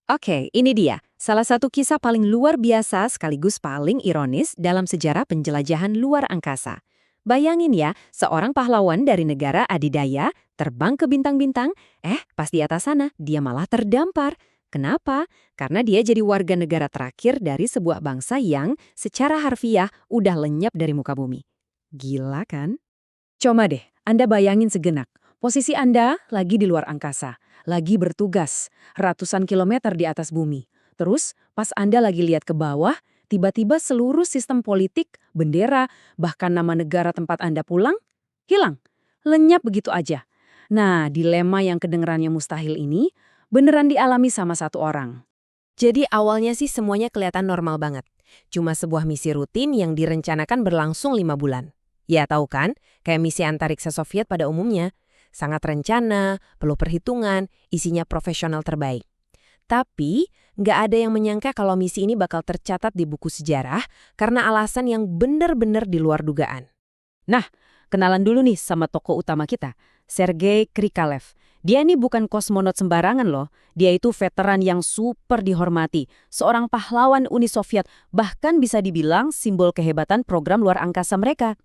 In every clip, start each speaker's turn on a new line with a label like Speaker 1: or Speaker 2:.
Speaker 1: Oke, ini dia. Salah satu kisah paling luar biasa sekaligus paling ironis dalam sejarah penjelajahan luar angkasa. Bayangin ya, seorang pahlawan dari negara adidaya terbang ke bintang-bintang, pas di atas sana dia malah terdampar. Kenapa? Karena dia jadi warga negara terakhir dari sebuah bangsa yang secara harfiah udah lenyap dari muka bumi. Gila kan? Coba deh, Anda bayangin sejenak. Posisi Anda lagi di luar angkasa, lagi bertugas, ratusan kilometer di atas bumi. Terus, pas Anda lagi lihat ke bawah, tiba-tiba seluruh sistem politik, bendera, bahkan nama negara tempat Anda pulang, hilang. Lenyap begitu aja. Nah, dilema yang kedengerannya mustahil ini beneran dialami sama satu orang.
Speaker 2: Jadi awalnya sih semuanya kelihatan normal banget. Cuma sebuah misi rutin yang direncanakan berlangsung 5 bulan. Ya tahu kan, kayak misi antariksa Soviet pada umumnya. Sangat rencana, perlu perhitungan, isinya profesional terbaik. Tapi, nggak ada yang menyangka kalau misi ini bakal tercatat di buku sejarah karena alasan yang benar-benar di luar dugaan.
Speaker 1: Nah, kenalan dulu nih sama tokoh utama kita, Sergei Krikalev. Dia ini bukan kosmonot sembarangan loh. Dia itu veteran yang super dihormati, seorang pahlawan Uni Soviet, bahkan bisa dibilang simbol kehebatan program luar angkasa mereka.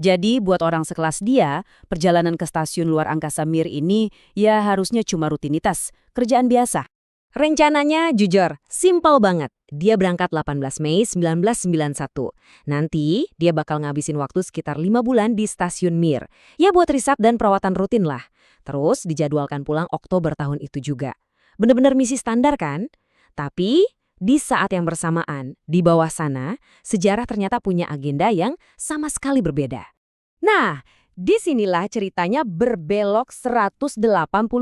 Speaker 1: Jadi buat orang sekelas dia, perjalanan ke stasiun luar angkasa Mir ini ya harusnya cuma rutinitas, kerjaan biasa.
Speaker 2: Rencananya jujur, simpel banget. Dia berangkat 18 Mei 1991. Nanti dia bakal ngabisin waktu sekitar 5 bulan di stasiun Mir. Ya buat riset dan perawatan rutin lah. Terus dijadwalkan pulang Oktober tahun itu juga. Bener-bener misi standar kan? Tapi di saat yang bersamaan, di bawah sana, sejarah ternyata punya agenda yang sama sekali berbeda. Nah, disinilah ceritanya berbelok 180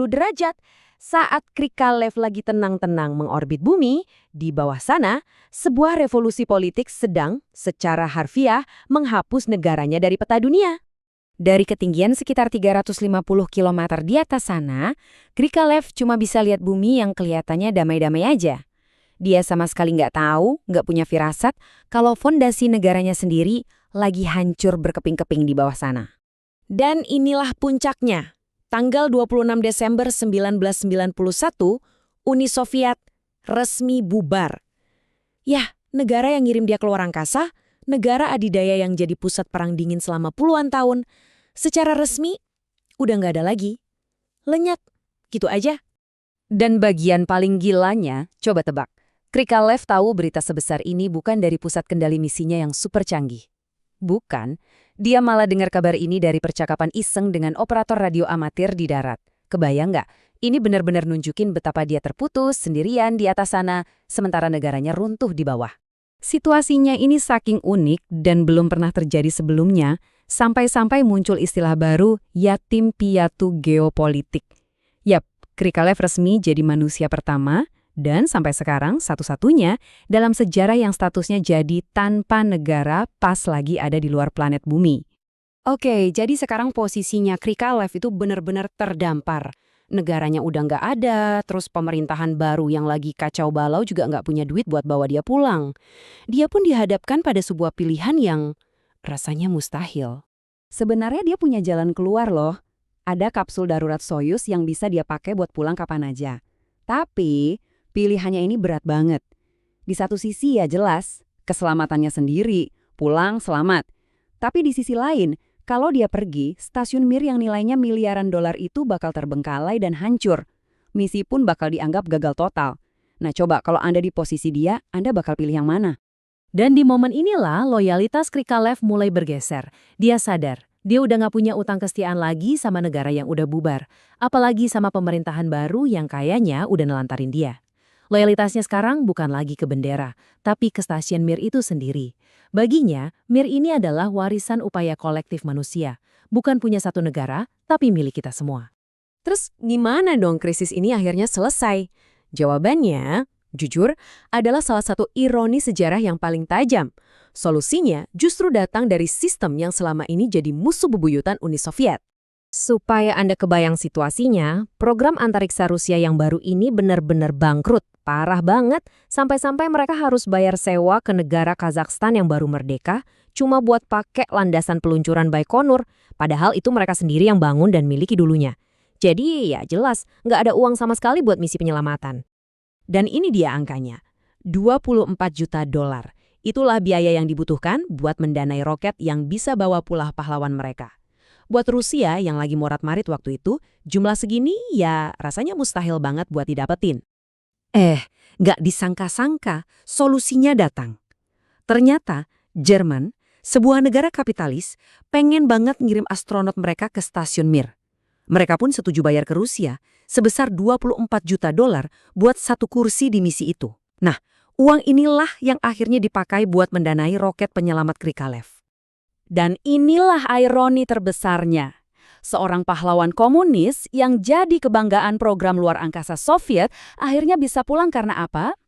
Speaker 2: derajat. Saat Krikalev lagi tenang-tenang mengorbit bumi, di bawah sana, sebuah revolusi politik sedang, secara harfiah, menghapus negaranya dari peta dunia. Dari ketinggian sekitar 350 km di atas sana, Krikalev cuma bisa lihat bumi yang kelihatannya damai-damai aja. Dia sama sekali nggak tahu, nggak punya firasat, kalau fondasi negaranya sendiri lagi hancur berkeping-keping di bawah sana. Dan inilah puncaknya. Tanggal 26 Desember 1991, Uni Soviet resmi bubar. Yah, negara yang ngirim dia keluar angkasa, negara adidaya yang jadi pusat perang dingin selama puluhan tahun, secara resmi udah nggak ada lagi. Lenyap, gitu aja.
Speaker 1: Dan bagian paling gilanya, coba tebak. Krikalev tahu berita sebesar ini bukan dari pusat kendali misinya yang super canggih. Bukan, dia malah dengar kabar ini dari percakapan iseng dengan operator radio amatir di darat. Kebayang nggak? Ini benar-benar nunjukin betapa dia terputus sendirian di atas sana, sementara negaranya runtuh di bawah. Situasinya ini saking unik dan belum pernah terjadi sebelumnya, sampai-sampai muncul istilah baru yatim piatu geopolitik. Yap, Krikalev resmi jadi manusia pertama, dan sampai sekarang satu-satunya dalam sejarah yang statusnya jadi tanpa negara pas lagi ada di luar planet bumi. Oke, jadi sekarang posisinya Krikalev itu benar-benar terdampar. Negaranya udah nggak ada, terus pemerintahan baru yang lagi kacau balau juga nggak punya duit buat bawa dia pulang. Dia pun dihadapkan pada sebuah pilihan yang rasanya mustahil. Sebenarnya dia punya jalan keluar loh. Ada kapsul darurat Soyuz yang bisa dia pakai buat pulang kapan aja. Tapi pilihannya ini berat banget. Di satu sisi ya jelas, keselamatannya sendiri, pulang selamat. Tapi di sisi lain, kalau dia pergi, stasiun Mir yang nilainya miliaran dolar itu bakal terbengkalai dan hancur. Misi pun bakal dianggap gagal total. Nah coba kalau Anda di posisi dia, Anda bakal pilih yang mana? Dan di momen inilah loyalitas Krikalev mulai bergeser. Dia sadar, dia udah nggak punya utang kesetiaan lagi sama negara yang udah bubar. Apalagi sama pemerintahan baru yang kayaknya udah nelantarin dia. Loyalitasnya sekarang bukan lagi ke bendera, tapi ke stasiun Mir itu sendiri. Baginya, Mir ini adalah warisan upaya kolektif manusia. Bukan punya satu negara, tapi milik kita semua.
Speaker 2: Terus gimana dong krisis ini akhirnya selesai? Jawabannya, jujur, adalah salah satu ironi sejarah yang paling tajam. Solusinya justru datang dari sistem yang selama ini jadi musuh bebuyutan Uni Soviet. Supaya Anda kebayang situasinya, program antariksa Rusia yang baru ini benar-benar bangkrut, parah banget, sampai-sampai mereka harus bayar sewa ke negara Kazakhstan yang baru merdeka, cuma buat pakai landasan peluncuran Baikonur, padahal itu mereka sendiri yang bangun dan miliki dulunya. Jadi ya jelas, nggak ada uang sama sekali buat misi penyelamatan. Dan ini dia angkanya, 24 juta dolar. Itulah biaya yang dibutuhkan buat mendanai roket yang bisa bawa pula pahlawan mereka. Buat Rusia yang lagi morat-marit waktu itu, jumlah segini ya rasanya mustahil banget buat didapetin. Nggak disangka-sangka, solusinya datang. Ternyata, Jerman, sebuah negara kapitalis, pengen banget ngirim astronot mereka ke stasiun Mir. Mereka pun setuju bayar ke Rusia sebesar 24 juta dolar buat satu kursi di misi itu. Nah, uang inilah yang akhirnya dipakai buat mendanai roket penyelamat Krikalev.
Speaker 1: Dan inilah ironi terbesarnya. Seorang pahlawan komunis yang jadi kebanggaan program luar angkasa Soviet akhirnya bisa pulang karena apa?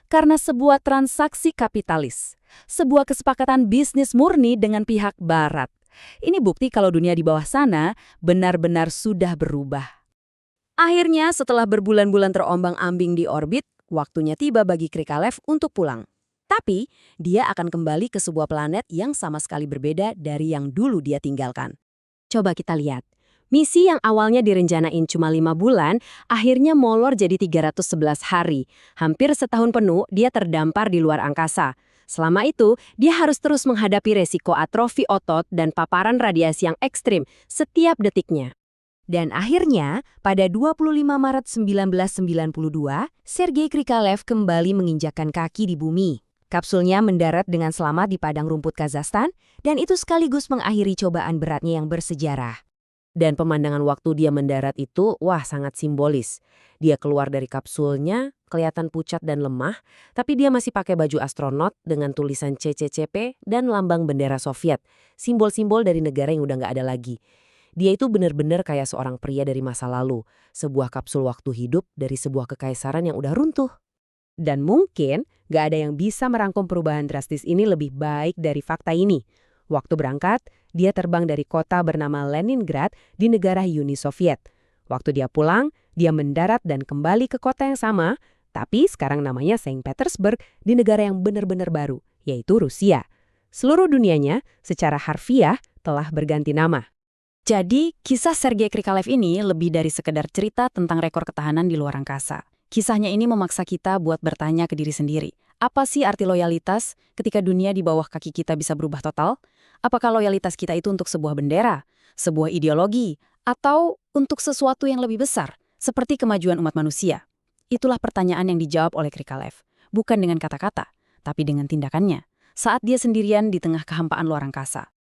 Speaker 1: Karena sebuah transaksi kapitalis. Sebuah kesepakatan bisnis murni dengan pihak Barat. Ini bukti kalau dunia di bawah sana benar-benar sudah berubah. Akhirnya setelah berbulan-bulan terombang-ambing di orbit, waktunya tiba bagi Krikalev untuk pulang. Tapi, dia akan kembali ke sebuah planet yang sama sekali berbeda dari yang dulu dia tinggalkan. Coba kita lihat. Misi yang awalnya direncanain cuma 5 bulan, akhirnya molor jadi 311 hari. Hampir setahun penuh dia terdampar di luar angkasa. Selama itu, dia harus terus menghadapi resiko atrofi otot dan paparan radiasi yang ekstrim setiap detiknya. Dan akhirnya, pada 25 Maret 1992, Sergei Krikalev kembali menginjakkan kaki di bumi. Kapsulnya mendarat dengan selamat di padang rumput Kazakhstan, dan itu sekaligus mengakhiri cobaan beratnya yang bersejarah.
Speaker 2: Dan pemandangan waktu dia mendarat itu, sangat simbolis. Dia keluar dari kapsulnya, kelihatan pucat dan lemah, tapi dia masih pakai baju astronot dengan tulisan CCCP dan lambang bendera Soviet, simbol-simbol dari negara yang udah nggak ada lagi. Dia itu benar-benar kayak seorang pria dari masa lalu, sebuah kapsul waktu hidup dari sebuah kekaisaran yang udah runtuh. Dan mungkin nggak ada yang bisa merangkum perubahan drastis ini lebih baik dari fakta ini. Waktu berangkat, dia terbang dari kota bernama Leningrad di negara Uni Soviet. Waktu dia pulang, dia mendarat dan kembali ke kota yang sama, tapi sekarang namanya Saint Petersburg di negara yang benar-benar baru, yaitu Rusia. Seluruh dunianya secara harfiah telah berganti nama.
Speaker 1: Jadi, kisah Sergei Krikalev ini lebih dari sekedar cerita tentang rekor ketahanan di luar angkasa. Kisahnya ini memaksa kita buat bertanya ke diri sendiri. Apa sih arti loyalitas ketika dunia di bawah kaki kita bisa berubah total? Apakah loyalitas kita itu untuk sebuah bendera, sebuah ideologi, atau untuk sesuatu yang lebih besar, seperti kemajuan umat manusia? Itulah pertanyaan yang dijawab oleh Krikalev, bukan dengan kata-kata, tapi dengan tindakannya, saat dia sendirian di tengah kehampaan luar angkasa.